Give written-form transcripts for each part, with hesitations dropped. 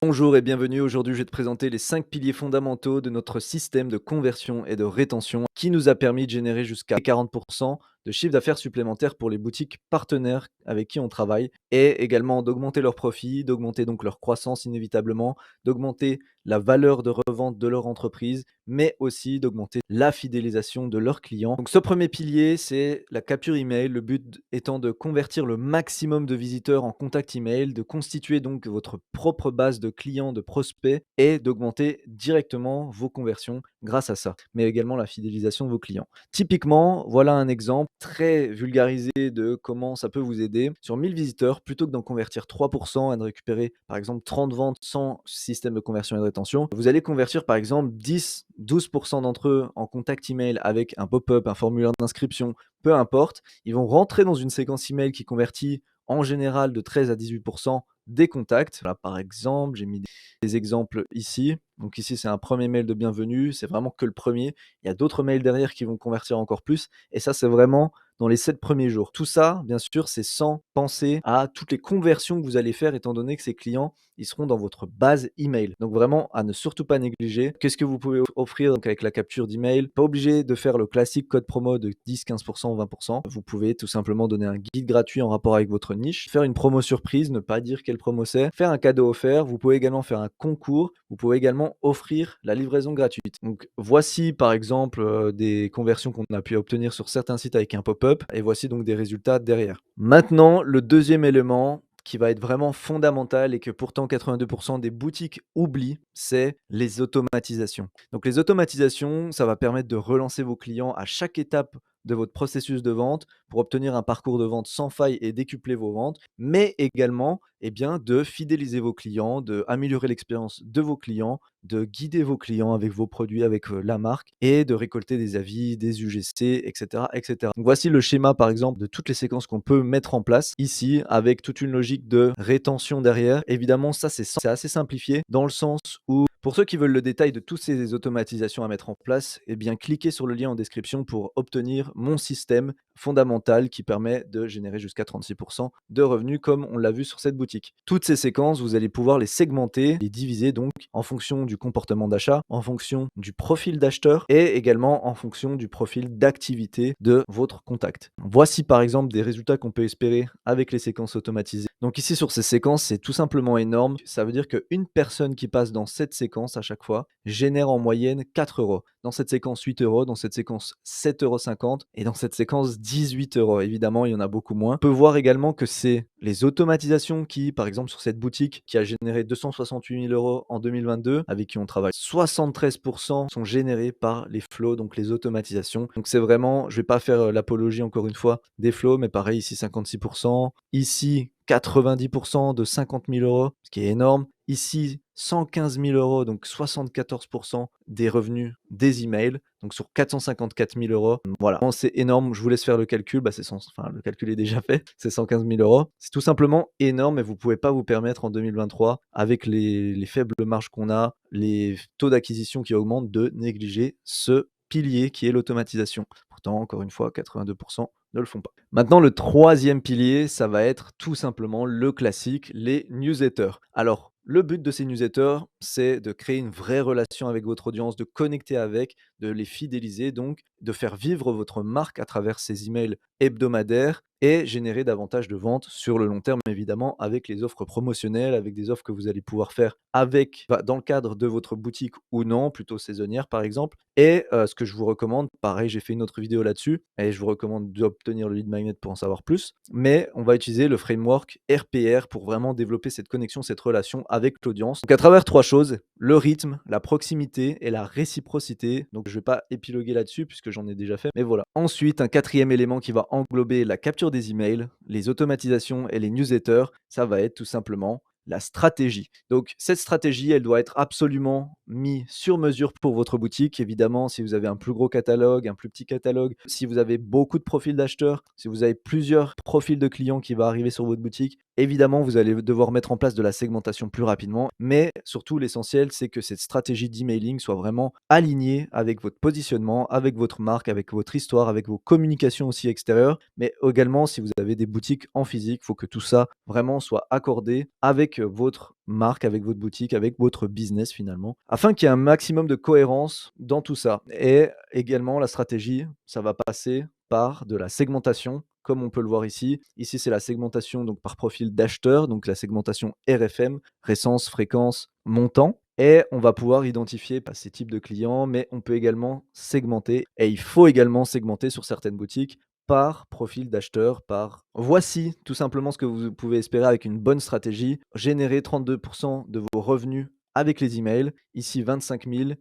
Bonjour et bienvenue. Aujourd'hui, je vais te présenter les 5 piliers fondamentaux de notre système de conversion et de rétention qui nous a permis de générer jusqu'à 40% de chiffre d'affaires supplémentaire pour les boutiques partenaires avec qui on travaille et également d'augmenter leurs profits, d'augmenter donc leur croissance inévitablement, d'augmenter la valeur de revente de leur entreprise, mais aussi d'augmenter la fidélisation de leurs clients. Donc ce premier pilier, c'est la capture email, le but étant de convertir le maximum de visiteurs en contact email, de constituer donc votre propre base de clients, de prospects et d'augmenter directement vos conversions grâce à ça, mais également la fidélisation de vos clients. Typiquement, voilà un exemple très vulgarisé de comment ça peut vous aider. Sur 1000 visiteurs, plutôt que d'en convertir 3% et de récupérer par exemple 30 ventes sans système de conversion et de rétention, vous allez convertir par exemple 10-12% d'entre eux en contact email avec un pop-up, un formulaire d'inscription, peu importe. Ils vont rentrer dans une séquence email qui convertit en général de 13 à 18% des contacts. Là, par exemple, j'ai mis des exemples ici. Donc ici, c'est un premier mail de bienvenue, c'est vraiment que le premier. Il y a d'autres mails derrière qui vont convertir encore plus et ça, c'est vraiment dans les 7 premiers jours. Tout ça, bien sûr, c'est sans penser à toutes les conversions que vous allez faire étant donné que ces clients, ils seront dans votre base email. Donc vraiment à ne surtout pas négliger. Qu'est-ce que vous pouvez offrir donc avec la capture d'email? Pas obligé de faire le classique code promo de 10, 15%, 20%. Vous pouvez tout simplement donner un guide gratuit en rapport avec votre niche, faire une promo surprise, ne pas dire quelle promo c'est, faire un cadeau offert. Vous pouvez également faire un concours. Vous pouvez également offrir la livraison gratuite. Donc voici par exemple des conversions qu'on a pu obtenir sur certains sites avec un pop-up et voici donc des résultats derrière. Maintenant, le deuxième élément qui va être vraiment fondamental et que pourtant 82% des boutiques oublient, c'est les automatisations. Donc les automatisations, ça va permettre de relancer vos clients à chaque étape de votre processus de vente pour obtenir un parcours de vente sans faille et décupler vos ventes, mais également de fidéliser vos clients, d'améliorer l'expérience de vos clients, de guider vos clients avec vos produits, avec la marque et de récolter des avis, des UGC, etc., etc. Donc voici le schéma par exemple de toutes les séquences qu'on peut mettre en place ici avec toute une logique de rétention derrière. Évidemment, ça c'est assez simplifié dans le sens où pour ceux qui veulent le détail de toutes ces automatisations à mettre en place, eh bien cliquez sur le lien en description pour obtenir mon système fondamental qui permet de générer jusqu'à 36% de revenus comme on l'a vu sur cette boutique. Toutes ces séquences, vous allez pouvoir les segmenter, les diviser donc en fonction du comportement d'achat, en fonction du profil d'acheteur et également en fonction du profil d'activité de votre contact. Voici par exemple des résultats qu'on peut espérer avec les séquences automatisées. Donc ici sur ces séquences, c'est tout simplement énorme. Ça veut dire qu'une personne qui passe dans cette séquence à chaque fois génère en moyenne 4 euros. Dans cette séquence 8 euros, dans cette séquence 7,50 € et dans cette séquence 18 euros. Évidemment, il y en a beaucoup moins. On peut voir également que c'est les automatisations qui, par exemple, sur cette boutique qui a généré 268 000 euros en 2022, avec qui on travaille, 73% sont générés par les flows, donc les automatisations. Donc c'est vraiment, je vais pas faire l'apologie encore une fois des flows, mais pareil, ici 56%, ici 90% de 50 000 euros, ce qui est énorme. Ici, 115 000 euros, donc 74% des revenus des emails, donc sur 454 000 euros. Voilà, c'est énorme. Je vous laisse faire le calcul. Le calcul est déjà fait. C'est 115 000 euros. C'est tout simplement énorme et vous ne pouvez pas vous permettre en 2023, avec les faibles marges qu'on a, les taux d'acquisition qui augmentent, de négliger ce pilier qui est l'automatisation. Pourtant, encore une fois, 82% ne le font pas. Maintenant, le troisième pilier, ça va être tout simplement le classique, les newsletters. Alors, le but de ces newsletters, c'est de créer une vraie relation avec votre audience, de connecter avec, de les fidéliser, donc de faire vivre votre marque à travers ces emails hebdomadaires et générer davantage de ventes sur le long terme, évidemment, avec les offres promotionnelles, avec des offres que vous allez pouvoir faire dans le cadre de votre boutique ou non, plutôt saisonnière par exemple. Et ce que je vous recommande, pareil, j'ai fait une autre vidéo là-dessus et je vous recommande d'obtenir le lead magnet pour en savoir plus. Mais on va utiliser le framework RPR pour vraiment développer cette connexion, cette relation avec l'audience. Donc à travers 3 choses, le rythme, la proximité et la réciprocité. Donc je ne vais pas épiloguer là-dessus puisque j'en ai déjà fait, mais voilà. Ensuite, un quatrième élément qui va englober la capture des emails, les automatisations et les newsletters, ça va être tout simplement la stratégie. Donc cette stratégie, elle doit être absolument mise sur mesure pour votre boutique. Évidemment, si vous avez un plus gros catalogue, un plus petit catalogue, si vous avez beaucoup de profils d'acheteurs, si vous avez plusieurs profils de clients qui vont arriver sur votre boutique, Évidemment, vous allez devoir mettre en place de la segmentation plus rapidement, mais surtout l'essentiel, c'est que cette stratégie d'emailing soit vraiment alignée avec votre positionnement, avec votre marque, avec votre histoire, avec vos communications aussi extérieures, mais également si vous avez des boutiques en physique, il faut que tout ça vraiment soit accordé avec votre marque, avec votre boutique, avec votre business finalement, afin qu'il y ait un maximum de cohérence dans tout ça. Et également la stratégie, ça va passer par de la segmentation, comme on peut le voir ici. Ici, c'est la segmentation donc par profil d'acheteur, donc la segmentation RFM, récence, fréquence, montant. Et on va pouvoir identifier pas ces types de clients, mais on peut également segmenter. Et il faut également segmenter sur certaines boutiques par profil d'acheteur, par... Voici tout simplement ce que vous pouvez espérer avec une bonne stratégie. Générer 32% de vos revenus avec les emails. Ici, 25 000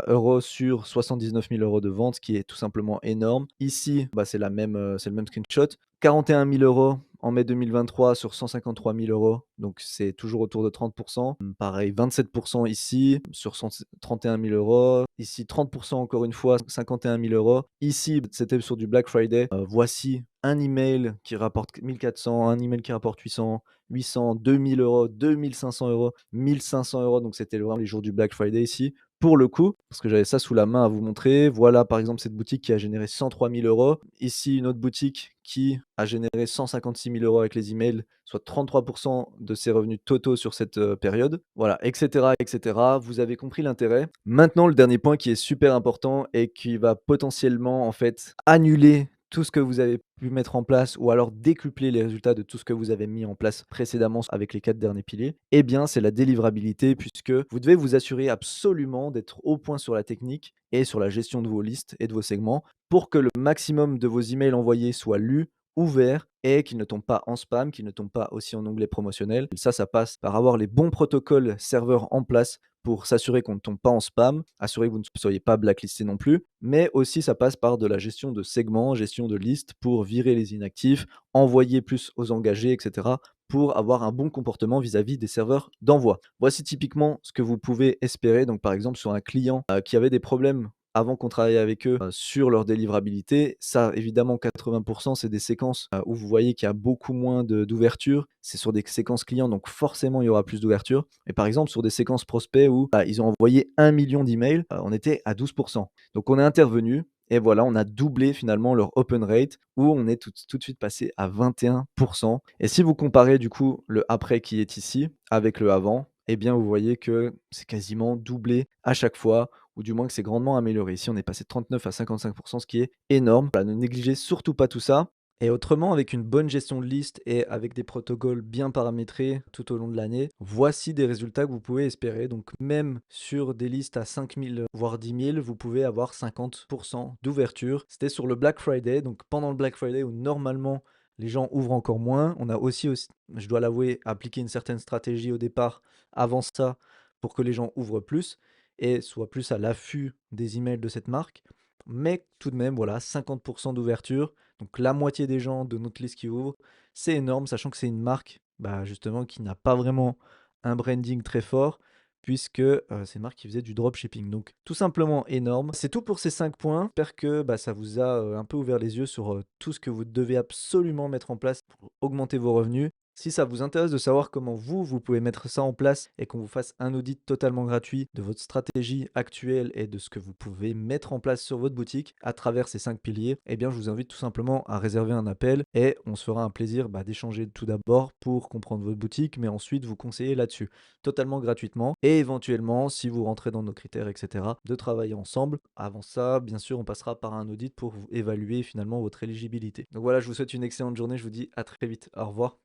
euros sur 79 000 euros de vente, ce qui est tout simplement énorme. Ici, bah, c'est le même screenshot. 41 000 euros en mai 2023 sur 153 000 euros, donc c'est toujours autour de 30%. Pareil, 27% ici sur 31 000 euros. Ici, 30% encore une fois, 51 000 euros. Ici, c'était sur du Black Friday. Voici un email qui rapporte 1400, un email qui rapporte 800, 800, 2000 euros, 2500 euros, 1500 euros. Donc c'était vraiment les jours du Black Friday ici. Pour le coup, parce que j'avais ça sous la main à vous montrer, voilà par exemple cette boutique qui a généré 103 000 euros. Ici, une autre boutique qui a généré 156 000 euros avec les emails, soit 33% de ses revenus totaux sur cette période. Voilà, etc., etc. Vous avez compris l'intérêt. Maintenant, le dernier point qui est super important et qui va potentiellement en fait annuler tout ce que vous avez pu mettre en place ou alors décupler les résultats de tout ce que vous avez mis en place précédemment avec les 4 derniers piliers, eh bien, c'est la délivrabilité puisque vous devez vous assurer absolument d'être au point sur la technique et sur la gestion de vos listes et de vos segments pour que le maximum de vos emails envoyés soient lus, ouverts et qu'ils ne tombent pas en spam, qu'ils ne tombent pas aussi en onglet promotionnel. Ça passe par avoir les bons protocoles serveurs en place pour s'assurer qu'on ne tombe pas en spam, assurer que vous ne soyez pas blacklisté non plus, mais aussi ça passe par de la gestion de segments, gestion de listes pour virer les inactifs, envoyer plus aux engagés, etc., pour avoir un bon comportement vis-à-vis des serveurs d'envoi. Voici typiquement ce que vous pouvez espérer. Donc par exemple sur un client qui avait des problèmes avant qu'on travaille avec eux sur leur délivrabilité. Ça, évidemment, 80%, c'est des séquences où vous voyez qu'il y a beaucoup moins d'ouverture. C'est sur des séquences clients, donc forcément, il y aura plus d'ouverture. Et par exemple, sur des séquences prospects où ils ont envoyé 1 million d'emails, on était à 12%. Donc, on est intervenu. Et voilà, on a doublé finalement leur open rate où on est tout de suite passé à 21%. Et si vous comparez du coup le après qui est ici avec le avant, eh bien vous voyez que c'est quasiment doublé à chaque fois ou du moins que c'est grandement amélioré. Ici, on est passé de 39 à 55%, ce qui est énorme. Voilà, ne négligez surtout pas tout ça. Et autrement, avec une bonne gestion de liste et avec des protocoles bien paramétrés tout au long de l'année, voici des résultats que vous pouvez espérer. Donc même sur des listes à 5000 voire 10 000, vous pouvez avoir 50% d'ouverture. C'était sur le Black Friday, donc pendant le Black Friday où normalement les gens ouvrent encore moins. On a aussi, je dois l'avouer, appliqué une certaine stratégie au départ avant ça pour que les gens ouvrent plus et soient plus à l'affût des emails de cette marque. Mais tout de même, voilà, 50% d'ouverture. Donc la moitié des gens de notre liste qui ouvrent. C'est énorme, sachant que c'est une marque justement qui n'a pas vraiment un branding très fort, puisque c'est une marque qui faisait du dropshipping. Donc tout simplement énorme. C'est tout pour ces 5 points. J'espère que ça vous a un peu ouvert les yeux sur tout ce que vous devez absolument mettre en place pour augmenter vos revenus. Si ça vous intéresse de savoir comment vous pouvez mettre ça en place et qu'on vous fasse un audit totalement gratuit de votre stratégie actuelle et de ce que vous pouvez mettre en place sur votre boutique à travers ces 5 piliers, eh bien je vous invite tout simplement à réserver un appel et on se fera un plaisir d'échanger tout d'abord pour comprendre votre boutique, mais ensuite vous conseiller là-dessus totalement gratuitement et éventuellement, si vous rentrez dans nos critères, etc., de travailler ensemble. Avant ça, bien sûr, on passera par un audit pour évaluer finalement votre éligibilité. Donc voilà, je vous souhaite une excellente journée, je vous dis à très vite. Au revoir.